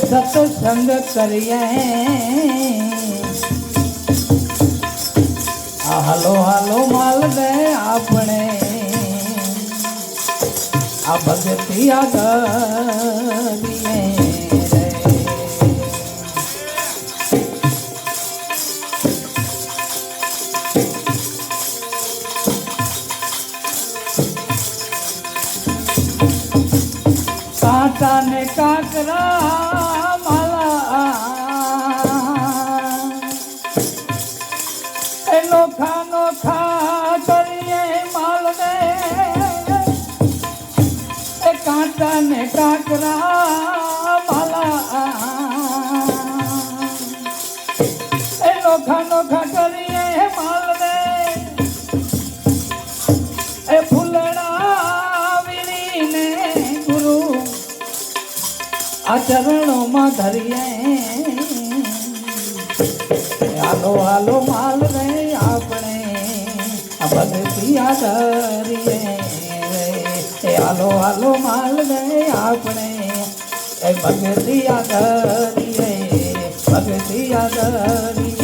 सत्संग करिए हालो हालो माल दे आपने आ भगतिया करिए कांटा ने काकरा माला नोखा नोखा करिए माल दे कांटा ने काकरा माला नोखा नोखा करिए माल दे फूलड़ा वीरी ने गुरु चरणों में धरिए हालो हालो माल रे आपने भगतिया करिए हालो हालो माल रे आपने भगतिया करिए भगतिया करिए